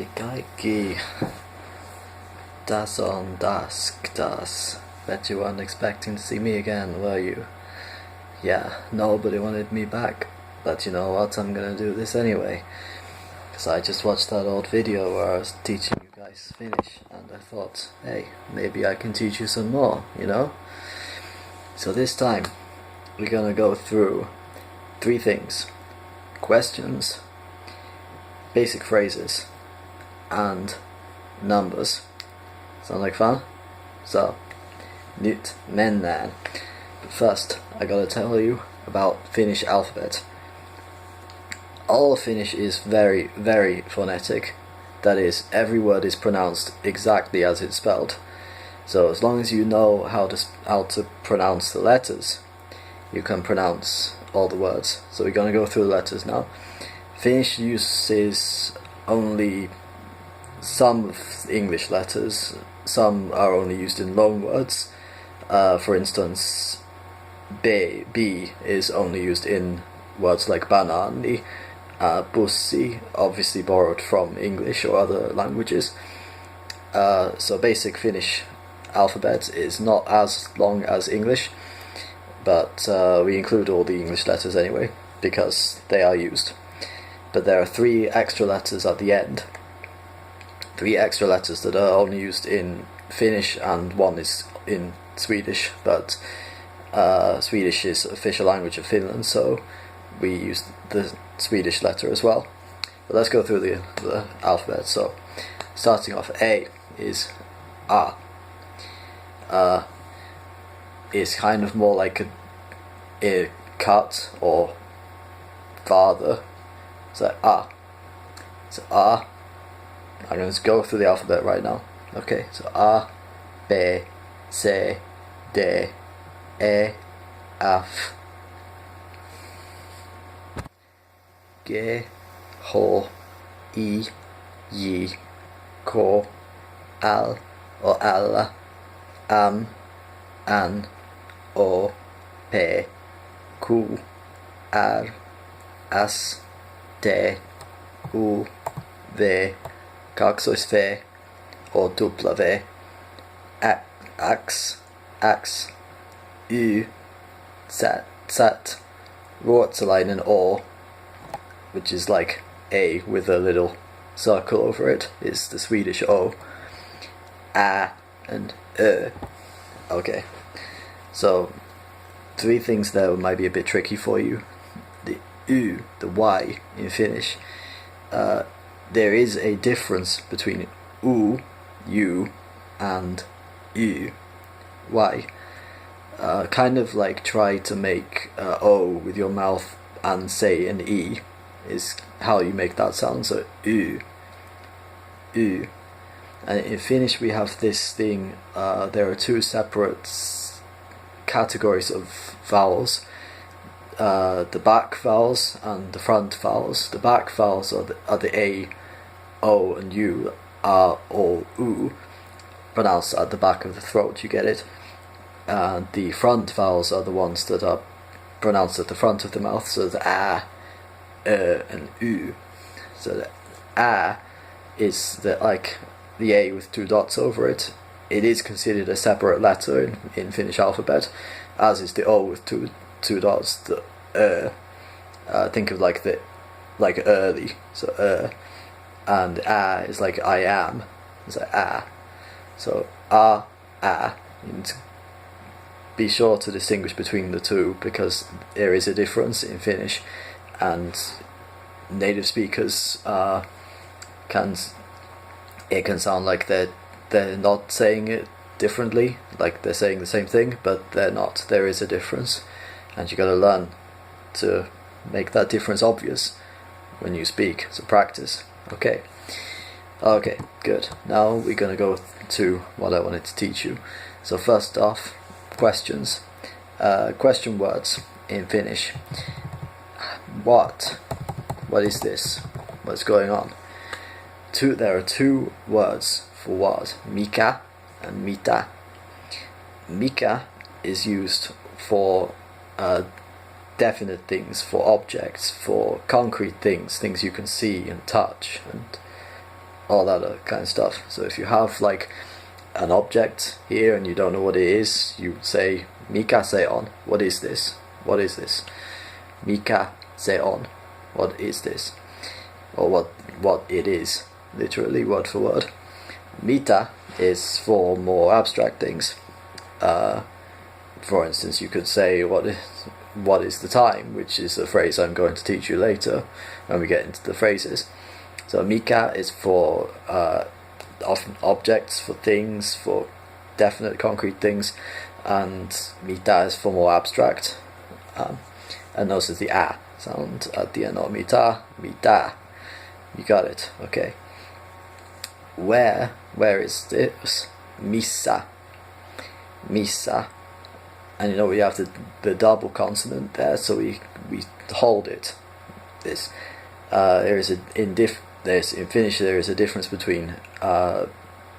Kaikki. Das on Dusk, das. Bet you weren't expecting to see me again, were you? Yeah, nobody wanted me back. But you know what, I'm gonna do this anyway. Because I just watched that old video where I was teaching you guys Finnish, and I thought, hey, maybe I can teach you some more, you know? So this time, we're gonna go through 3 things. Questions, basic phrases, and numbers. Sound like fun? So, nyt mennään. But first, I gotta tell you about Finnish alphabet. All Finnish is very, very phonetic. That is, every word is pronounced exactly as it's spelled. So as long as you know how to pronounce the letters, you can pronounce all the words. So we're gonna go through the letters now. Finnish uses only some of English letters. Some are only used in loan words. For instance, B is only used in words like banani, bussi, obviously borrowed from English or other languages. So basic Finnish alphabet is not as long as English, but we include all the English letters anyway, because they are used. But there are 3 extra letters at the end. 3 extra letters that are only used in Finnish, and 1 is in Swedish, but Swedish is official language of Finland, so we use the Swedish letter as well. But let's go through the alphabet. So, starting off, A is A. Is kind of more like a cut or father. So A. So A. I'm going to go through the alphabet right now. Okay, so A, B, C, D, E, F, G, H, I, J, K, L or L, M, N, O, P, Q, R, S, T, U, V, kaksois-V or W, X, Y, Z, Ruotsalainen O, which is like A with a little circle over it, is the Swedish O, A and Ö. Okay, so 3 things there might be a bit tricky for you. The U, the Y in Finnish, there is a difference between U, and Y. Kind of like try to make O with your mouth and say an E is how you make that sound. So U. And in Finnish we have this thing, there are 2 separate categories of vowels. The back vowels and the front vowels. The back vowels are the A, O and U, are all U, pronounced at the back of the throat, you get it? And the front vowels are the ones that are pronounced at the front of the mouth, so the A, and U. So the A is like the A with 2 dots over it. It is considered a separate letter in Finnish alphabet, as is the O with two dots. The think of like early, so and A is like I am, it's like A. So A. You need to be sure to distinguish between the 2, because there is a difference in Finnish, and native speakers can sound like they're not saying it differently, like they're saying the same thing, but they're not. There is a difference, and you gotta learn to make that difference obvious when you speak. So practice. Okay, good. Now we're gonna go to what I wanted to teach you. So first off, questions. Question words in Finnish. What is this? What's going on? There are 2 words for what: mikä and mitä. Mikä is used for definite things, for objects, for concrete things you can see and touch and all that other kind of stuff. So if you have like an object here and you don't know what it is, you say Mika se on. What is this? What is this? Mika se on. What is this? Or what it is, literally word for word. Mita is for more abstract things. For instance, you could say what is the time, which is a phrase I'm going to teach you later when we get into the phrases. So Mika is for often objects, for things, for definite concrete things, and Mita is for more abstract. And also the a sound at the end of Mita, Mita. You got it, okay. Where is this? Missa. Missa. And you know we have the double consonant there, so we hold it. This in Finnish there is a difference between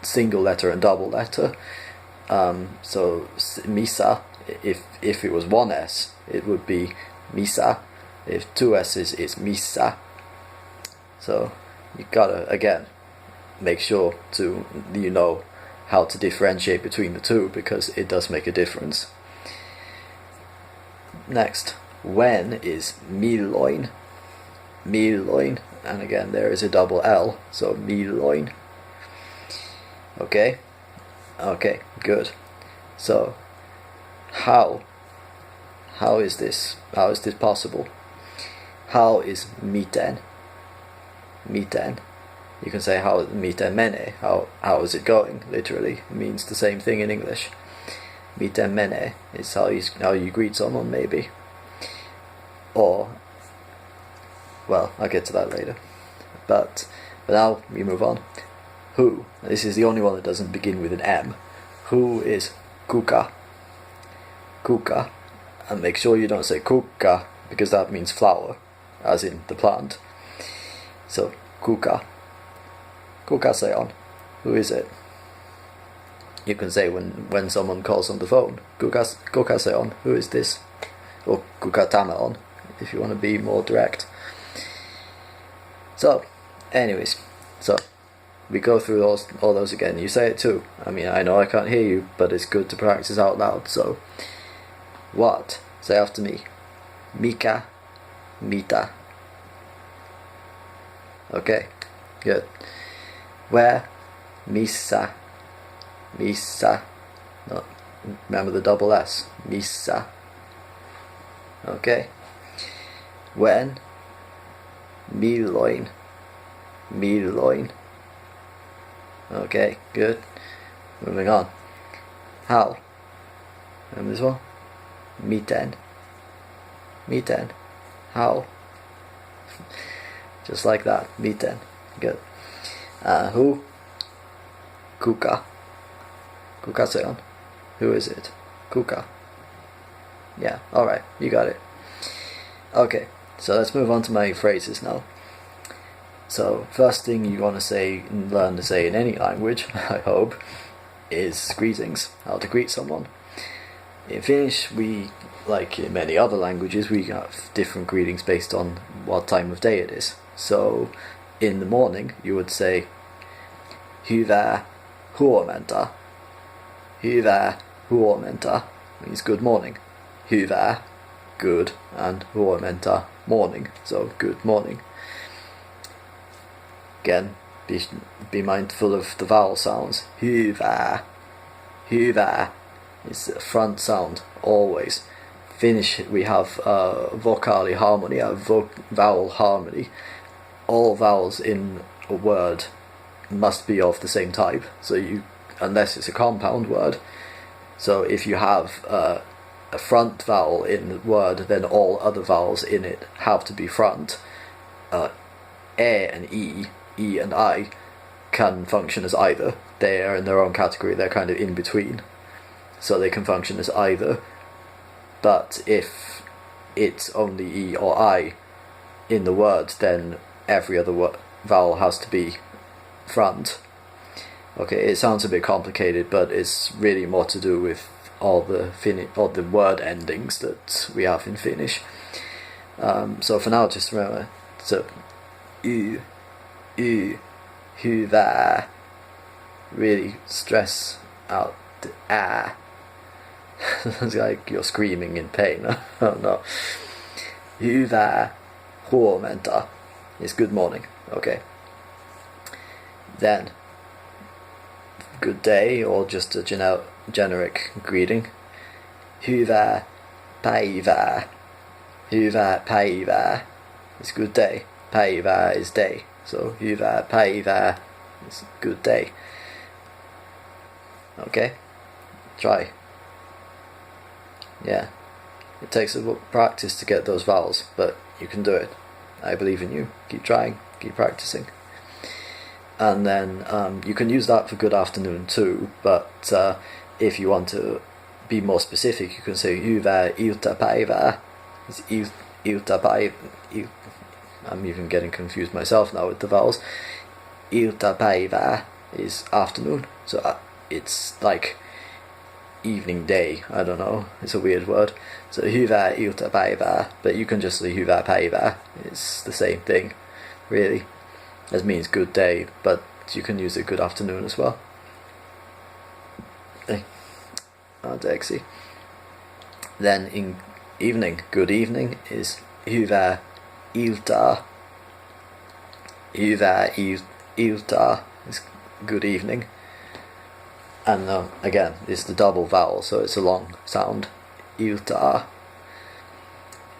single letter and double letter. So misa, if it was one s, it would be misa. If two s's, it's missa. So you gotta again make sure you know how to differentiate between the two, because it does make a difference. Next, when is milloin. Milloin, and again there is a double L, so milloin. Okay, good. So how is this possible? How is miten? Miten. You can say how miten mene. How is it going? Literally, it means the same thing in English. Miten mene is how you greet someone, maybe. Or, well, I'll get to that later. But now we move on. Who? This is the only one that doesn't begin with an M. Who is kuka? Kuka. And make sure you don't say kuka, because that means flower, as in the plant. So, kuka. Kuka se on. Who is it? You can say when someone calls on the phone, kuka se on. Who is this? Or kuka tame on, if you want to be more direct. So, anyways, we go through all those again. You say it too. I mean, I know I can't hear you, but it's good to practice out loud. So, what? Say after me. Mika, mita. Okay, good. Where? Missa, missa. No, remember the double S. Missa. Okay. When? Milloin, milloin. Okay, good. Moving on. How? Remember this one? Miten. Miten. How? Just like that. Miten. Good. Who? Kuka. Kuka se on. Who is it? Kuka. Yeah, alright, you got it. Okay, so let's move on to my phrases now. So, first thing you want to learn to say in any language, I hope, is greetings. How to greet someone. In Finnish, we, like in many other languages, we have different greetings based on what time of day it is. So, in the morning, you would say, hyvää huomenta. Hyvää huomenta means good morning. Hyvää, good, and huomenta, morning. So, good morning. Again, be mindful of the vowel sounds. Hyvää. Hyvää is the front sound, always. Finnish, we have vocali harmony, vowel harmony. All vowels in a word must be of the same type. So unless it's a compound word. So if you have a front vowel in the word, then all other vowels in it have to be front. E and E and I can function as either. They are in their own category, they're kind of in between. So they can function as either. But if it's only E or I in the word, then every other vowel has to be front. Okay, it sounds a bit complicated, but it's really more to do with all the word endings that we have in Finnish. So for now, just remember, so y, hyvää. Really stress out the It's like you're screaming in pain. Oh no. Hyvää huomenta is good morning. Okay. Then good day, or just a generic greeting. Hyvää päivää. Hyvää päivää is good day. Päivää is day. So hyvää päivää is good day. Okay. Try. Yeah. It takes a practice to get those vowels, but you can do it. I believe in you. Keep trying. Keep practicing. And then you can use that for good afternoon too, but if you want to be more specific, you can say hyvää iltapäivää. I'm even getting confused myself now with the vowels. Iltapäivää is afternoon, so it's like evening day. I don't know, it's a weird word. So hyvää iltapäivää, but you can just say hyvää päivää. It's the same thing, really. It means good day, but you can use it good afternoon as well. Anteeksi. Then in evening, good evening is hyvää iltaa. Hyvää iltaa is good evening. And again, it's the double vowel, so it's a long sound. Iltaa.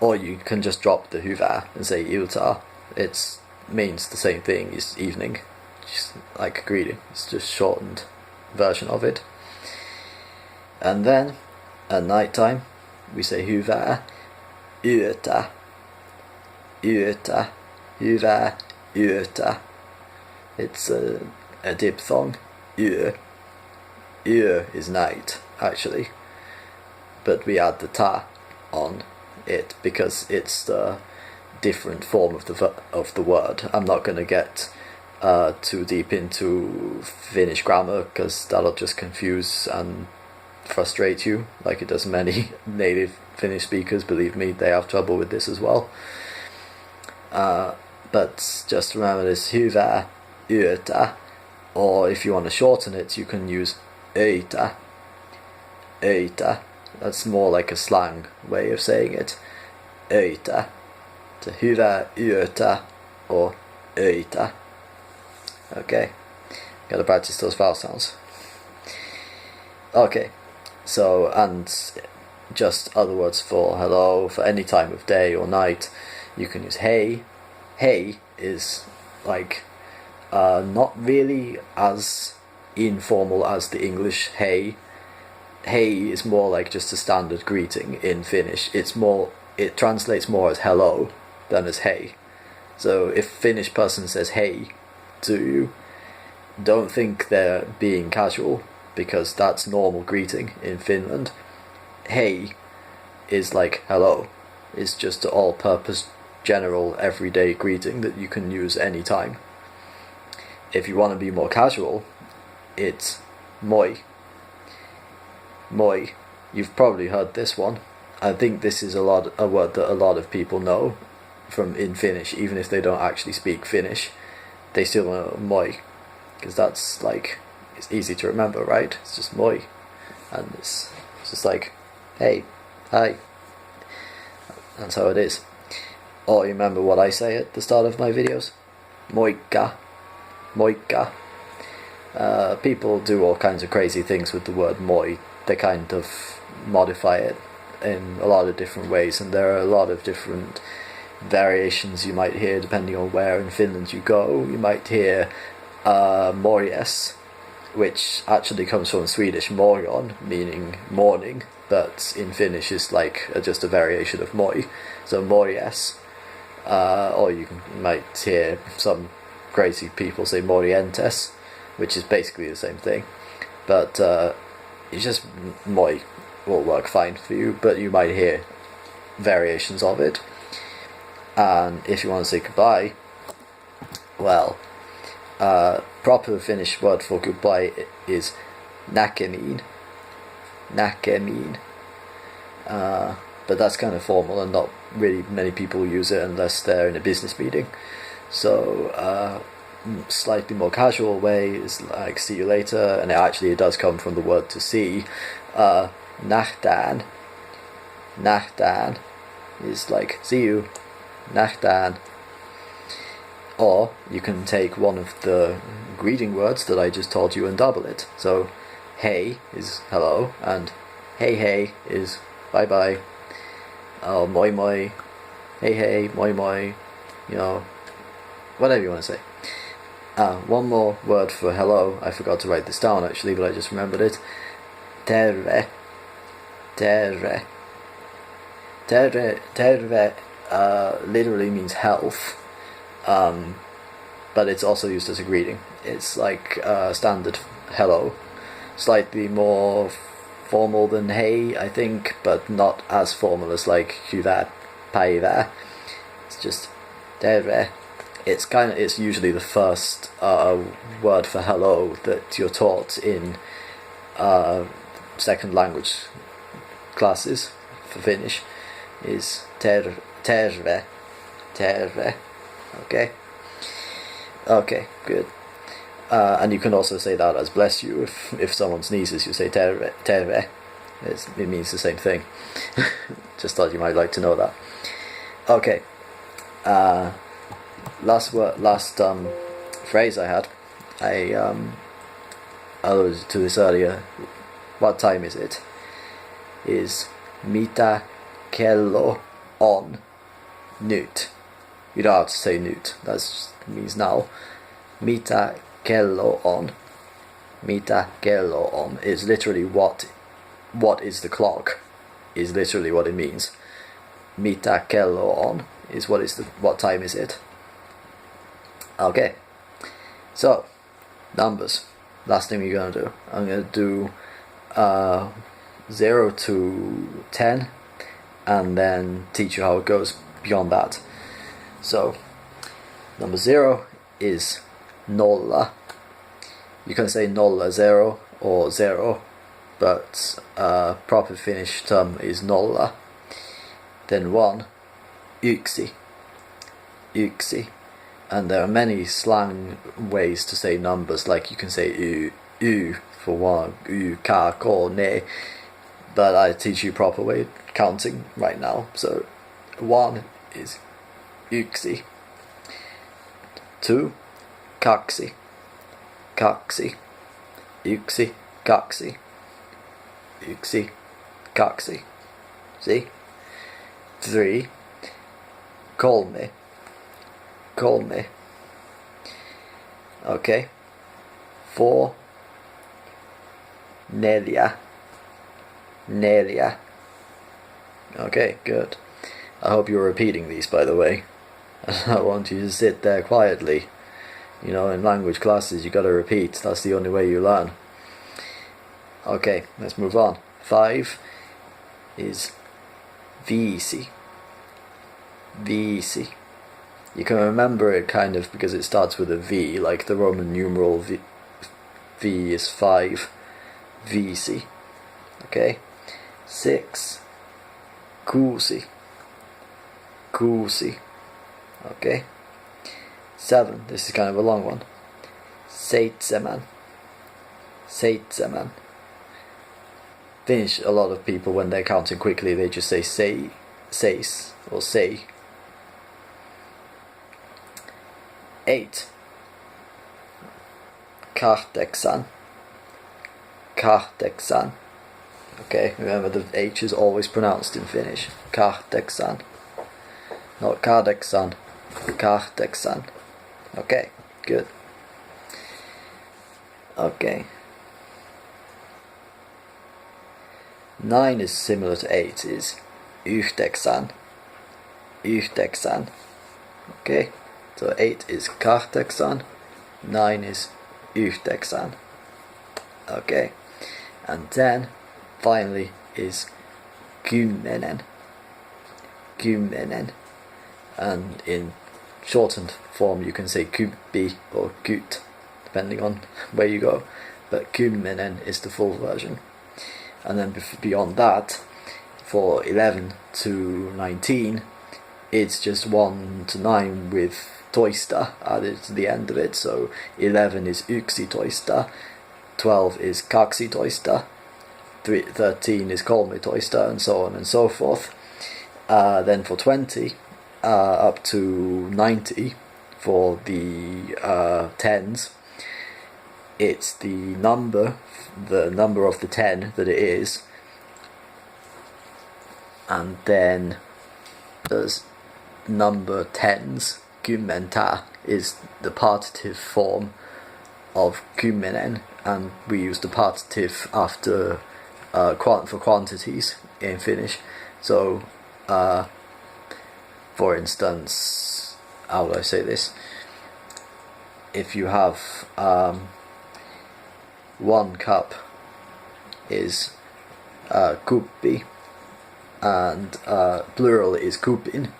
Or you can just drop the hyvää and say iltaa. It means the same thing as evening, just like a greeting. It's just shortened version of it. And then at night time we say hyvää yötä. Yötä. Hyvää yötä. It's a diphthong. Yö. Yö is night, actually, but we add the ta on it because it's the different form of the word. I'm not going to get too deep into Finnish grammar because that'll just confuse and frustrate you, like it does many native Finnish speakers. Believe me, they have trouble with this as well. But just remember this hyvää yötä, or if you want to shorten it, you can use öitä. Öitä. That's more like a slang way of saying it. Öitä. So hyvää yötä or öitä. Okay. Gotta practice those vowel sounds. Okay. So, and just other words for hello, for any time of day or night, you can use hey. Hey is like not really as informal as the English hey. Hey is more like just a standard greeting in Finnish. It translates more as hello than as hey. So if a Finnish person says hey to you, don't think they're being casual, because that's normal greeting in Finland. Hey is like hello. It's just an all-purpose general everyday greeting that you can use anytime. If you want to be more casual, it's moi. Moi. You've probably heard this one. I think this is a word that a lot of people know in Finnish, even if they don't actually speak Finnish. They still know moi, because that's like, it's easy to remember, right? It's just moi, and it's just like, hey, hi. That's how it is. Or you remember what I say at the start of my videos? Moikka. Moikka. People do all kinds of crazy things with the word moi. They kind of modify it in a lot of different ways, and there are a lot of different variations you might hear depending on where in Finland you go. You might hear morjes, which actually comes from Swedish morgon, meaning morning, but in Finnish is like just a variation of moi. So morjes. Or you might hear some crazy people say morientes, which is basically the same thing. But it's just moi will work fine for you, but you might hear variations of it. And if you want to say goodbye, well, proper Finnish word for goodbye is näkemiin. Näkemiin. But that's kind of formal, and not really many people use it unless they're in a business meeting. So slightly more casual way is like see you later, and it does come from the word to see. Nachtan. Nachtan is like see you. Nachtan. Or you can take one of the greeting words that I just told you and double it. So hey is hello, and hey is bye bye. Moi moi, hey moi moi, whatever you want to say. One more word for hello. I forgot to write this down actually, but I just remembered it. Terve. Terve. Terve. Terve literally means health, but it's also used as a greeting. It's like standard hello, slightly more formal than hey, I think, but not as formal as like hyvä päivä. It's just terve. It's usually the first word for hello that you're taught in second language classes for Finnish is terve. Terve. Okay, good. And you can also say that as bless you. If someone sneezes, you say terve. It means the same thing. Just thought you might like to know that. Okay. Last phrase I had. I alluded to this earlier. What time is it? Is mitä kello on nyt. You don't have to say nyt. That means now. Mitä kello on. Mitä kello on is literally what is the clock, is literally what it means. Mitä kello on is what time is it. Okay. So, numbers. Last thing we're gonna do. I'm gonna do 0 to 10 and then teach you how it goes beyond that. So, number 0 is nolla. You can say nolla 0 or 0, but proper Finnish term is nolla. Then 1, yksi. Yksi. And there are many slang ways to say numbers, like you can say y for 1, y, ka, ko, ne, but I teach you proper way of counting right now. So 1 is yksi. 2, kaksi. Kaksi. Yksi, kaksi. Yksi, kaksi. See? 3, kolme. Kolme. Okay. 4, neljä. Neljä. Okay, good. I hope you're repeating these, by the way. I want you to sit there quietly. In language classes you gotta repeat. That's the only way you learn. Okay, let's move on. 5 is viisi. Viisi. You can remember it kind of because it starts with a V, like the Roman numeral V is 5. Viisi. Okay. 6. Kuusi. Kuusi. Okay. 7. This is kind of a long one. Seitsemän. Seitsemän. Finnish, a lot of people, when they're counting quickly, they just say seis, or say. 8. Kahdeksan. Kahdeksan. Okay, remember the H is always pronounced in Finnish. Kahdeksan. Not kahdeksan. Kahdeksan. Okay, good. Okay. 9 is similar to 8, is yhdeksän. Yhdeksän. Okay, so 8 is kahdeksan, 9 is yhdeksän. Okay, and 10 finally is kymmenen. Kymmenen. And in shortened form you can say kymppi or kyt, depending on where you go, but kymmenen is the full version. And then beyond that, for 11 to 19, it's just 1 to 9 with toista added to the end of it. So 11 is 11, 12 is 12, 13 is 13, and so on and so forth. Then for 20, up to 90 for the tens, it's the number of the 10 that it is, and then there's number tens. Kymmenta is the partitive form of kymmenen, and we use the partitive after for quantities in Finnish. So for instance, how would I say this? If you have 1 cup is kuppi, and plural is kupin.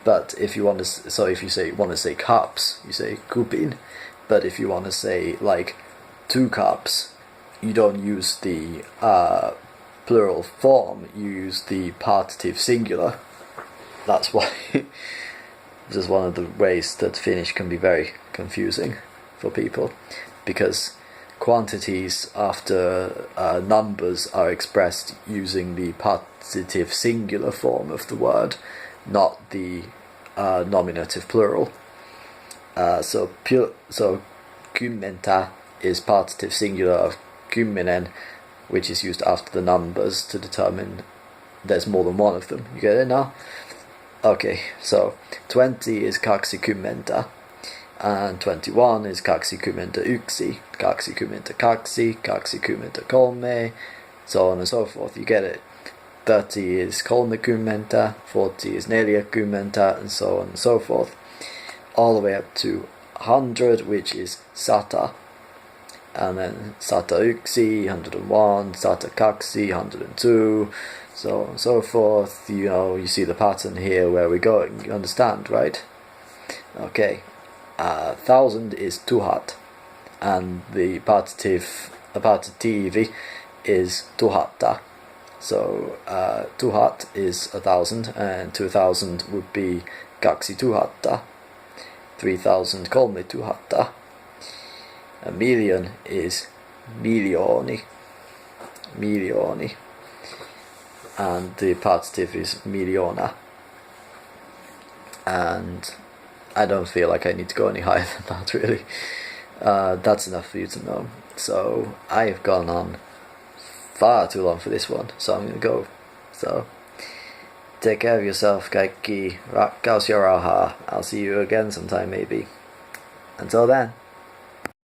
But if you want to, so if you want to say cups, you say kupin. But if you want to say like 2 cups, you don't use the plural form. You use the partitive singular. That's why this is one of the ways that Finnish can be very confusing for people, because quantities after numbers are expressed using the partitive singular form of the word, not the nominative plural. So kymmenta is partitive singular of kymmenen, which is used after the numbers to determine there's more than one of them. You get it now? Okay, so 20 is kaksikymmentä, and 21 is kaksikymmentäyksi, kaksikymmentäkaksi, kaksikymmentäkolme, so on and so forth. You get it. 30 is kolmekymmentä, 40 is neljäkymmentä, and so on and so forth. All the way up to 100, which is sata. And then 101, 101, 102, 102, so on and so forth. You know, you see the pattern here where we're going. You understand, right? Okay. 1000 is 1000, and the partitive is 1000. So 1000 is 1000, and 2000 would be 2000. 3000 3000. A million is miljooni, and the partitive is miljoona. And I don't feel like I need to go any higher than that, really. That's enough for you to know. So I have gone on far too long for this one, so I'm going to go. So take care of yourself, kaikki, rakkaus ja rahaa. I'll see you again sometime maybe. Until then.